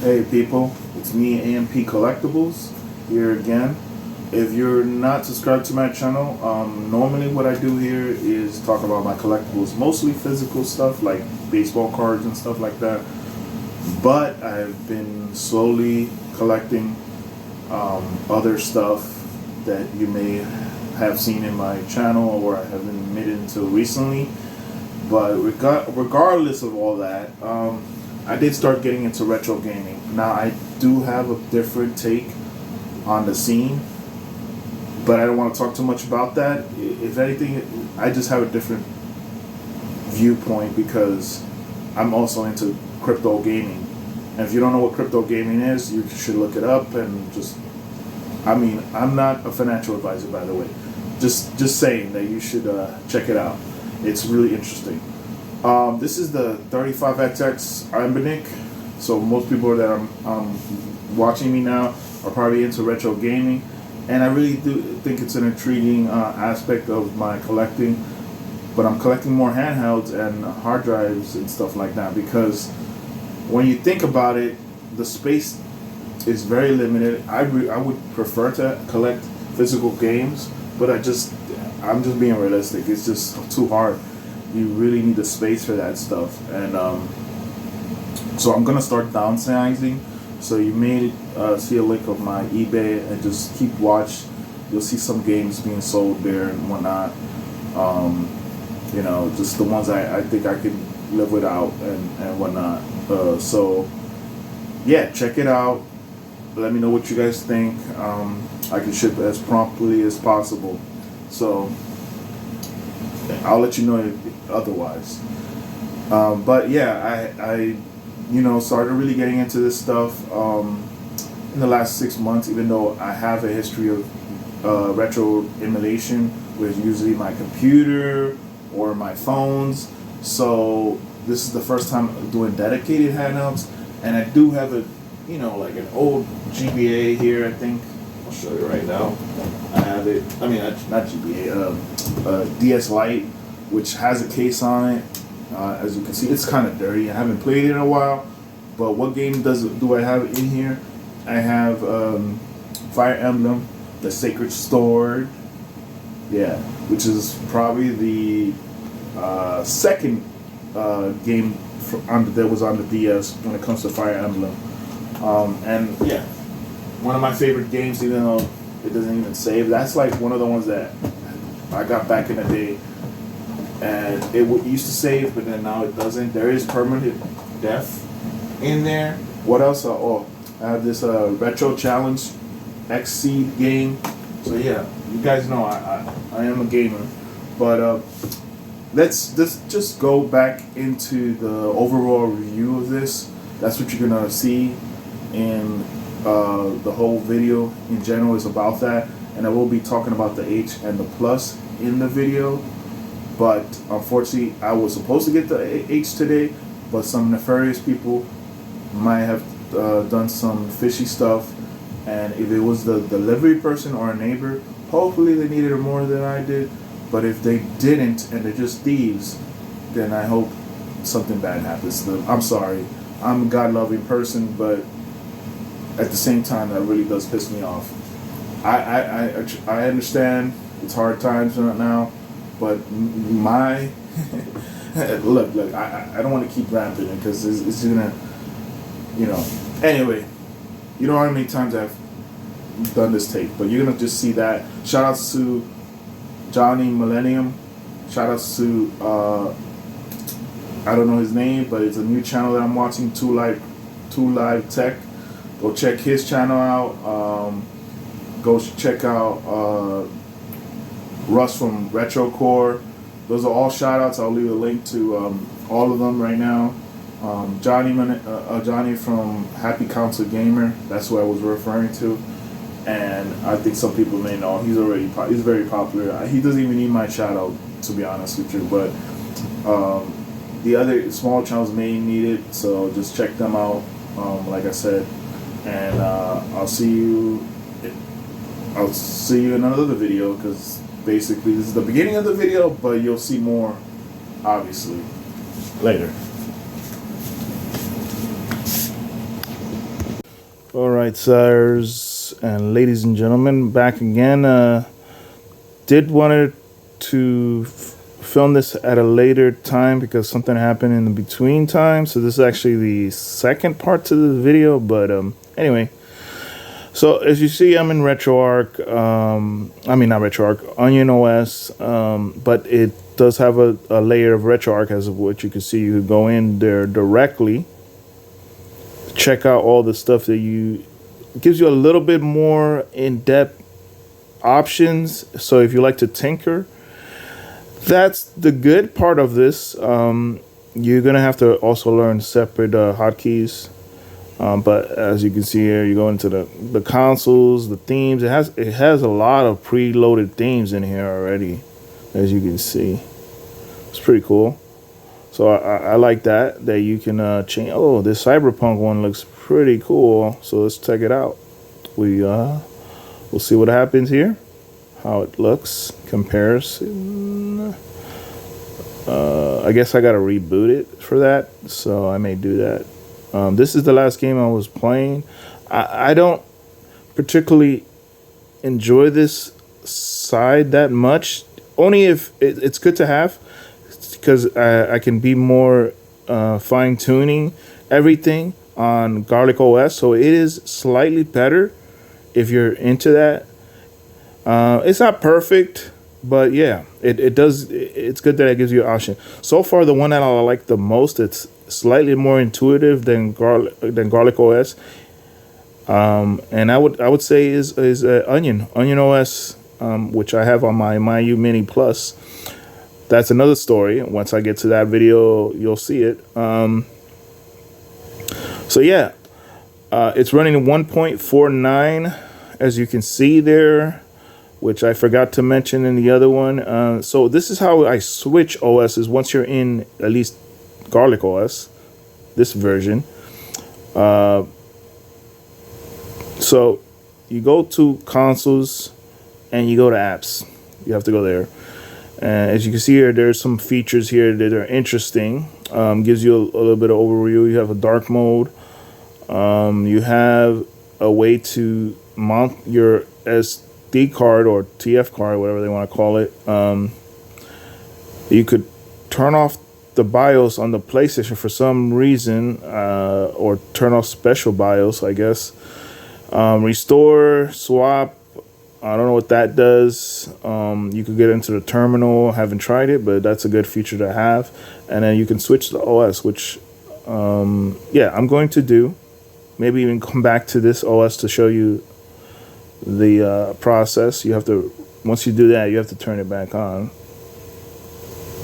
Hey people, it's me, AMP Collectibles, here again. If you're not subscribed to my channel, normally what I do here is talk about my collectibles, mostly physical stuff like baseball cards and stuff like that. But I've been slowly collecting other stuff that you may have seen in my channel or I have been admitted into recently. But regardless of all that, I did start getting into retro gaming. Now I do have a different take on the scene, but I don't want to talk too much about that. If anything, I just have a different viewpoint because I'm also into crypto gaming. And if you don't know what crypto gaming is, you should look it up and I'm not a financial advisor, by the way. Just saying that you should check it out. It's really interesting. This is the 35XX ANBERNIC. So most people that are watching me now are probably into retro gaming, and I really do think it's an intriguing aspect of my collecting. But I'm collecting more handhelds and hard drives and stuff like that because when you think about it, the space is very limited. I would prefer to collect physical games, but I'm just being realistic. It's just too hard. You really need the space for that stuff, and so I'm gonna start downsizing. So you may see a link of my eBay and just keep watch. You'll see some games being sold there and whatnot. Just the ones I think I can live without and whatnot. So yeah, check it out. Let me know what you guys think. I can ship as promptly as possible. So I'll let you know otherwise. But yeah, I started really getting into this stuff in the last 6 months, even though I have a history of retro emulation with usually my computer or my phones. So this is the first time I'm doing dedicated handhelds, and I do have like an old GBA here, I think. I'll show you right now. I have it. I mean, not GBA. DS Lite, which has a case on it. As you can see, it's kind of dirty. I haven't played it in a while. But what game do I have in here? I have Fire Emblem, the Sacred Sword. Yeah, which is probably the second game that was on the DS when it comes to Fire Emblem. And yeah, one of my favorite games, even though it doesn't even save. That's like one of the ones that I got back in the day, and it used to save, but then now it doesn't. There is permanent death in there. What else? I have this Retro Challenge XC game. So yeah, you guys know I am a gamer. But let's just go back into the overall review of this. That's what you're gonna see in the whole video in general is about that, and I will be talking about the H and the Plus in the video. But unfortunately, I was supposed to get the H today, but some nefarious people might have done some fishy stuff, and if it was the delivery person or a neighbor, hopefully they needed it more than I did. But if they didn't and they're just thieves, then I hope something bad happens to them. I'm sorry. I'm a God-loving person, but at the same time, that really does piss me off. I understand it's hard times right now, but my look, I don't want to keep rapping because it's gonna, Anyway, you know how many times I've done this tape, but you're gonna just see that. Shout outs to Johnny Millennium. Shout outs to I don't know his name, but it's a new channel that I'm watching, Two Live Tech. Go check his channel out. Go check out Russ from Retrocore. Those are all shout outs. I'll leave a link to all of them right now. Johnny from Happy Council Gamer, that's what I was referring to. And I think some people may know he's very popular. He doesn't even need my shout out, to be honest with you, but the other small channels may need it, so just check them out, like I said. And I'll see you in another video, because basically this is the beginning of the video, but you'll see more obviously later. All right, sirs and ladies and gentlemen, back again. Did wanted to film this at a later time because something happened in the between time. So this is actually the second part to the video. But anyway, so as you see, I'm in RetroArch. I mean not RetroArch, Onion OS. But it does have a layer of RetroArch, as of what you can see. You could go in there directly, check out all the stuff that it gives you a little bit more in-depth options. So if you like to tinker, that's the good part of this. You're gonna have to also learn separate hotkeys. But as you can see here, you go into the consoles, the themes. It has a lot of preloaded themes in here already, as you can see. It's pretty cool. So I like that you can change. Oh, this Cyberpunk one looks pretty cool. So let's check it out. We'll see what happens here, how it looks, comparison. I guess I gotta reboot it for that, so I may do that. This is the last game I was playing. I don't particularly enjoy this side that much. Only if it's good to have, because I can be more fine-tuning everything on Garlic OS, so it is slightly better if you're into that. It's not perfect, but yeah, it does. It's good that it gives you an option. So far, the one that I like the most, it's slightly more intuitive than Garlic OS, and I would say is Onion OS, which I have on my MyU Mini Plus. That's another story. Once I get to that video, you'll see it. So yeah, it's running 1.49, as you can see there, which I forgot to mention in the other one. So this is how I switch OSs once you're in at least Garlic OS, this version. So you go to consoles and you go to apps. You have to go there. And as you can see here, there's some features here that are interesting. Gives you a little bit of overview. You have a dark mode. You have a way to mount your SD card or TF card, whatever they want to call it. You could turn off the BIOS on the PlayStation for some reason, or turn off special BIOS, I guess. Restore, swap. I don't know what that does. You could get into the terminal. Haven't tried it, but that's a good feature to have. And then you can switch the OS, which, yeah, I'm going to do. Maybe even come back to this OS to show you the process. You have to, once you do that, you have to turn it back on.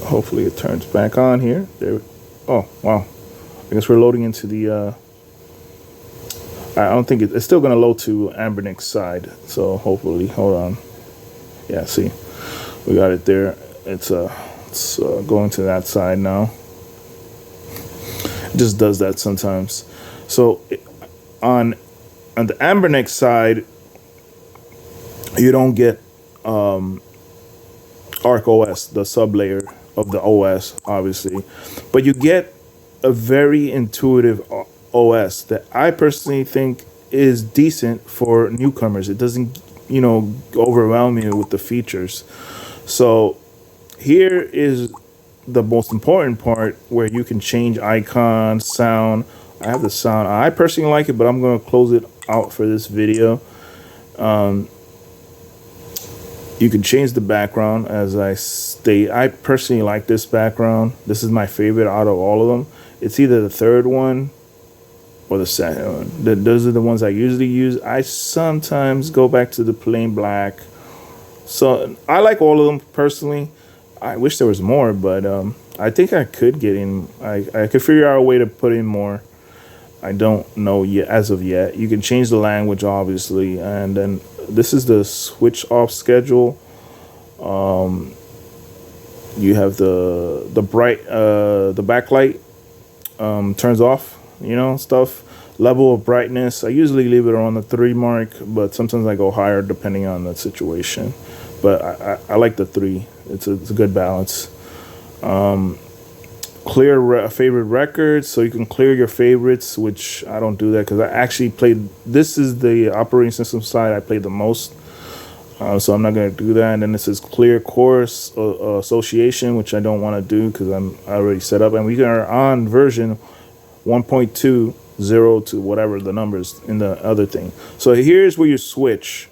Hopefully it turns back on here. There. Oh, wow. I guess we're loading into the... I don't think it's still going to load to ANBERNIC's side. So hopefully, hold on. Yeah, see, we got it there. It's going to that side now. It just does that sometimes. So on the ANBERNIC side, you don't get Arc OS, the sublayer of the OS, obviously, but you get a very intuitive OS that I personally think is decent for newcomers. It doesn't, overwhelm you with the features. So here is the most important part, where you can change icons, sound. I have the sound. I personally like it, but I'm going to close it out for this video. You can change the background, as I state. I personally like this background. This is my favorite out of all of them. It's either the third one or the second one. Those are the ones I usually use. I sometimes go back to the plain black. So I like all of them personally. I wish there was more, but I think I could get in. I could figure out a way to put in more. I don't know yet, as of yet. You can change the language, obviously, and then this is the switch off schedule. You have the bright the backlight turns off, stuff. Level of brightness, I usually leave it around the 3 mark, but sometimes I go higher depending on the situation. But I like the 3. It's a good balance. clear favorite records, so you can clear your favorites, which I don't do that because I actually played, this is the operating system side I played the most, so I'm not going to do that. And then this is clear course association, which I don't want to do because I'm already set up, and we are on version 1.20 to whatever the numbers in the other thing. So here's where you switch.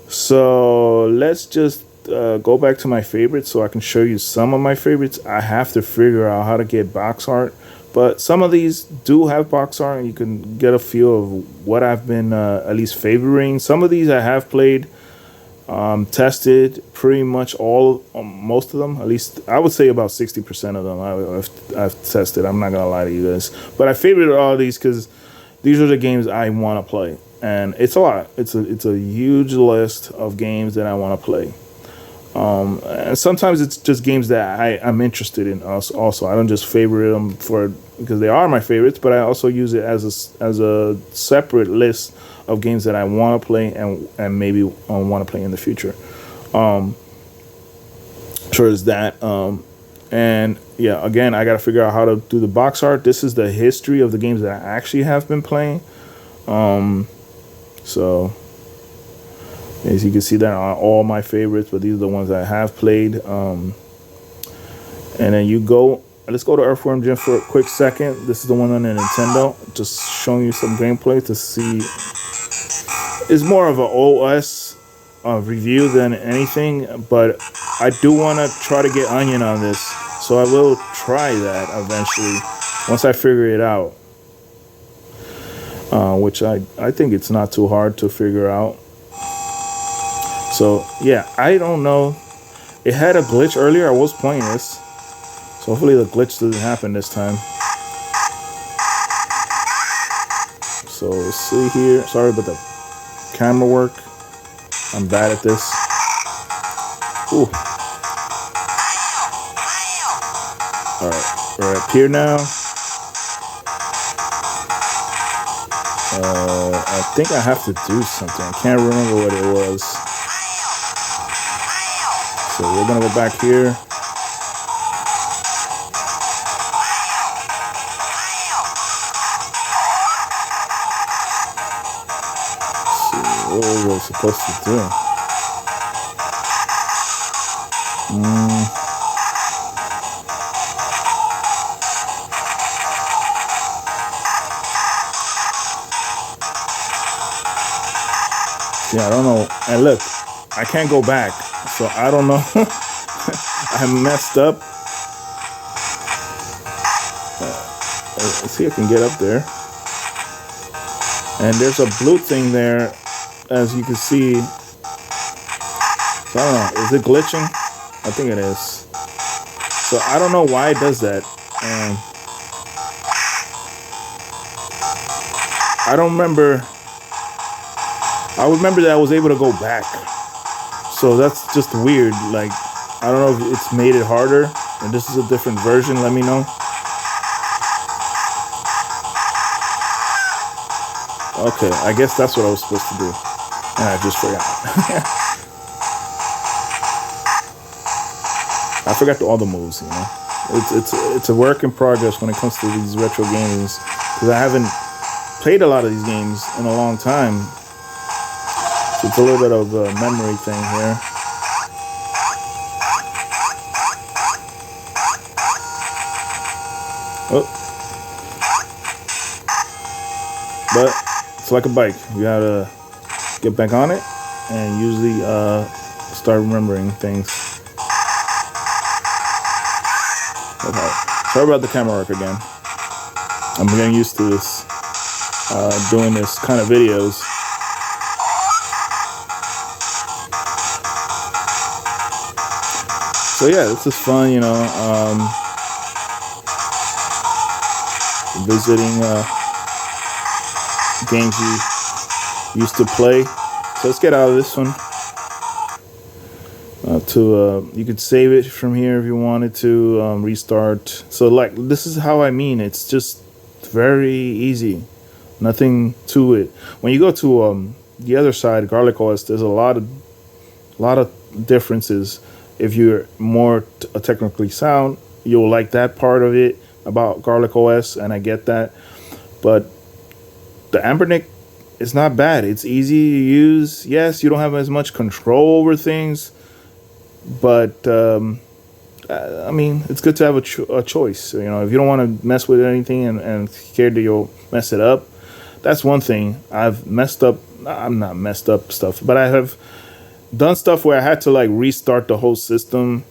So let's just go back to my favorites so I can show you some of my favorites. I have to figure out how to get box art, but some of these do have box art and you can get a feel of what I've been at least favoring. Some of these I have played, tested pretty much all, most of them, at least I would say about 60% of them I've tested. I'm not gonna lie to you guys, but I favorited all of these because these are the games I want to play, and it's a lot. It's a huge list of games that I want to play. And sometimes it's just games that I'm interested in. Also, I don't just favorite them because they are my favorites, but I also use it as a separate list of games that I want to play and maybe want to play in the future. Sure as that. And yeah, again, I got to figure out how to do the box art. This is the history of the games that I actually have been playing. So as you can see, that are all my favorites, but these are the ones I have played. And then you go, let's go to Earthworm Jim for a quick second. This is the one on the Nintendo. Just showing you some gameplay to see. It's more of an OS review than anything, but I do want to try to get Onion on this. So I will try that eventually once I figure it out. Which I think it's not too hard to figure out. So yeah, I don't know. It had a glitch earlier. I was playing this, so hopefully the glitch doesn't happen this time. So let's see here. Sorry about the camera work. I'm bad at this. Ooh. All right, we're up here now. I think I have to do something. I can't remember what it was. So we're gonna go back here. Let's see, what was I supposed to do? Yeah, I don't know. And look, I can't go back, so I don't know. I messed up. Let's see if I can get up there. And there's a blue thing there, as you can see. So I don't know. Is it glitching? I think it is. So I don't know why it does that. I don't remember. I remember that I was able to go back. So that's just weird. Like, I don't know if it's made it harder and this is a different version. Let me know. Okay, I guess that's what I was supposed to do. And I just forgot. I forgot all the moves, you know. It's a work in progress when it comes to these retro games. Because I haven't played a lot of these games in a long time. It's a little bit of a memory thing here. Oh. But it's like a bike. You gotta get back on it and usually start remembering things. Okay. Sorry about the camera work again. I'm getting used to this, doing this kind of videos. So yeah, this is fun, you know, visiting games you used to play. So let's get out of this one. You could save it from here if you wanted to, restart. So like, this is how I mean, it's just very easy, nothing to it. When you go to the other side, Garlic OS, there's a lot of differences. If you're more technically sound, you'll like that part of it about Garlic OS, and I get that. But the ANBERNIC is not bad. It's easy to use. Yes, you don't have as much control over things, but I mean, it's good to have a choice. You know, if you don't want to mess with anything and scared that you'll mess it up, that's one thing. I've messed up. I'm not messed up stuff, but I have done stuff where I had to like restart the whole system.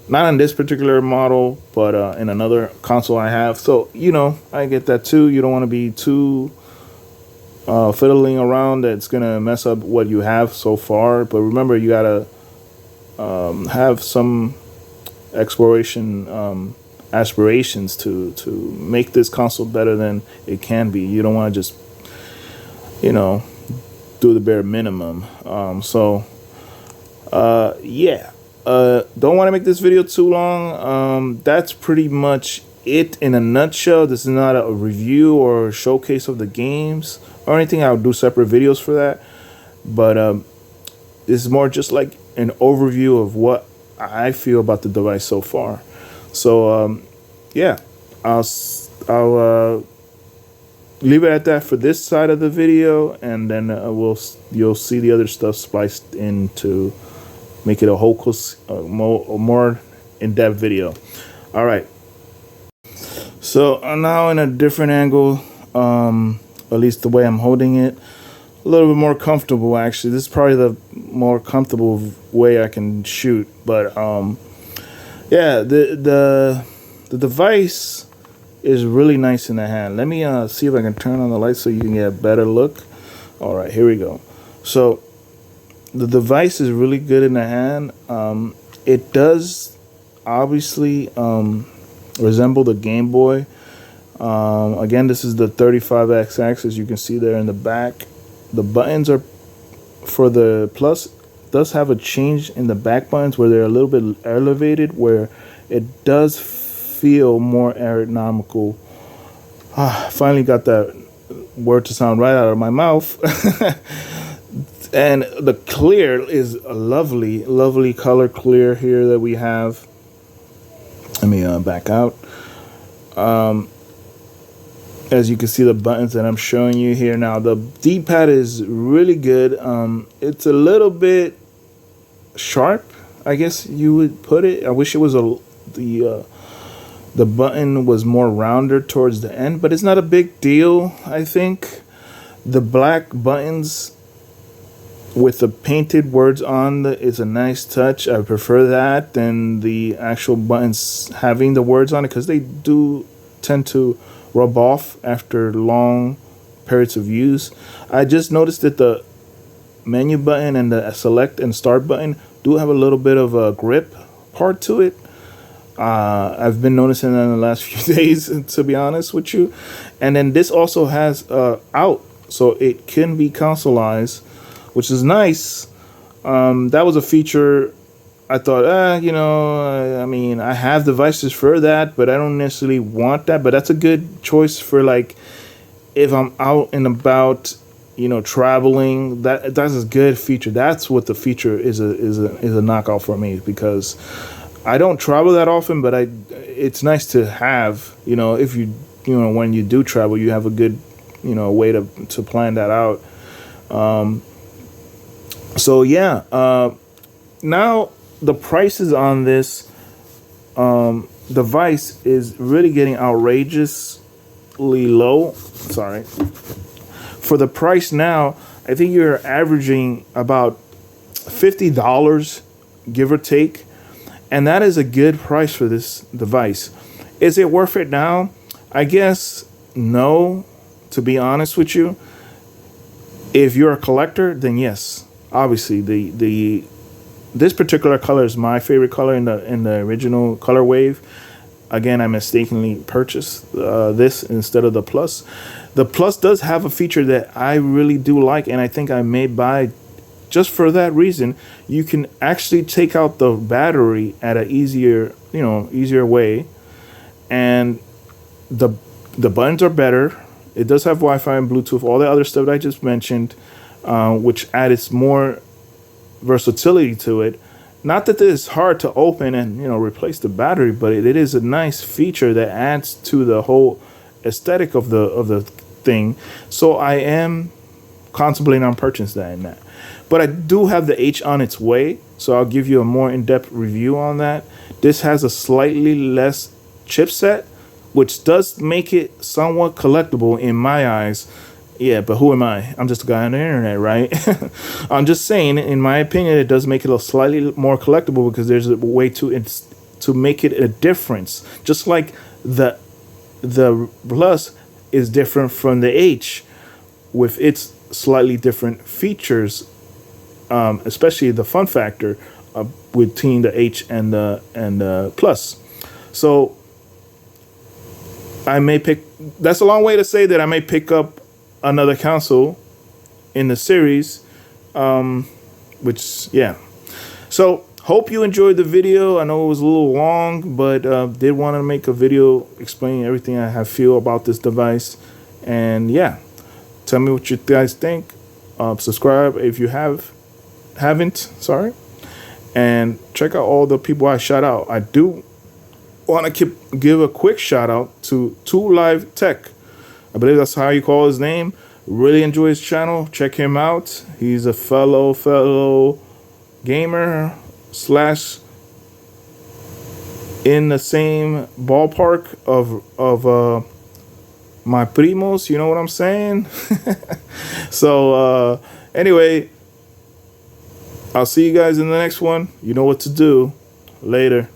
Not on this particular model, but in another console I have. So, you know, I get that too. You don't want to be too fiddling around. That's going to mess up what you have so far. But remember, you got to have some exploration aspirations to make this console better than it can be. You don't want to just, you know, do the bare minimum. Yeah. Don't want to make this video too long. That's pretty much it in a nutshell. This is not a review or a showcase of the games or anything. I'll do separate videos for that. But this is more just like an overview of what I feel about the device so far. So yeah, I'll leave it at that for this side of the video, and then you'll see the other stuff spliced in to make it a whole more in-depth video. All right. So now in a different angle, at least the way I'm holding it, a little bit more comfortable actually. This is probably the more comfortable way I can shoot. But yeah, the device is really nice in the hand. Let me see if I can turn on the light so you can get a better look. All right, here we go. So the device is really good in the hand. It does obviously resemble the Game Boy. Again, this is the 35XX, as you can see there in the back. The buttons are for the Plus does have a change in the back buttons where they're a little bit elevated, where it does feel more ergonomical. Finally got that word to sound right out of my mouth. And the clear is a lovely color clear here that we have. Let me back out. As you can see, the buttons that I'm showing you here now, the D-pad is really good. It's a little bit sharp, I guess you would put it. I wish it was the button was more rounded towards the end, but it's not a big deal. I think the black buttons with the painted words on is a nice touch. I prefer that than the actual buttons having the words on it, because they do tend to rub off after long periods of use. I just noticed that the menu button and the select and start button do have a little bit of a grip part to it. I've been noticing that in the last few days, to be honest with you. And then this also has out, so it can be consoleized, which is nice. That was a feature I thought, you know, I mean, I have devices for that, but I don't necessarily want that. But that's a good choice for, like, if I'm out and about, you know, traveling. That's a good feature. That's what the feature is a knockout for me, because I don't travel that often, but it's nice to have, you know, if you know, when you do travel, you have a good, you know, way to plan that out. So yeah, now the prices on this device is really getting outrageously low. Sorry. For the price now, I think you're averaging about $50, give or take. And that is a good price for this device. Is it worth it now? I guess no, to be honest with you. If you're a collector, then yes. Obviously, this particular color is my favorite color in the original color wave. Again, I mistakenly purchased this instead of the Plus. The Plus does have a feature that I really do like, and I think I may buy just for that reason. You can actually take out the battery at an easier way, and the buttons are better. It does have Wi-Fi and Bluetooth, all the other stuff that I just mentioned, which adds more versatility to it. not that it's hard to open and, you know, replace the battery, but it is a nice feature that adds to the whole aesthetic of the thing. So I am contemplating on purchasing that. But I do have the H on its way, so I'll give you a more in-depth review on that. This has a slightly less chipset, which does make it somewhat collectible in my eyes. Yeah, but who am I? I'm just a guy on the internet, right? I'm just saying, in my opinion, it does make it a slightly more collectible because there's a way to make it a difference. Just like the Plus is different from the H with its slightly different features, especially the fun factor between the H and the Plus. So I may pick. That's a long way to say that I may pick up another console in the series, which, yeah. So hope you enjoyed the video. I know it was a little long, but did want to make a video explaining everything I feel about this device. And yeah, tell me what you guys think. Subscribe if you haven't, sorry. And check out all the people I shout out. I do want to give a quick shout out to 2Live Tech. I believe that's how you call his name. Really enjoy his channel. Check him out. He's a fellow gamer / in the same ballpark of my primos. You know what I'm saying? So anyway, I'll see you guys in the next one. You know what to do. Later.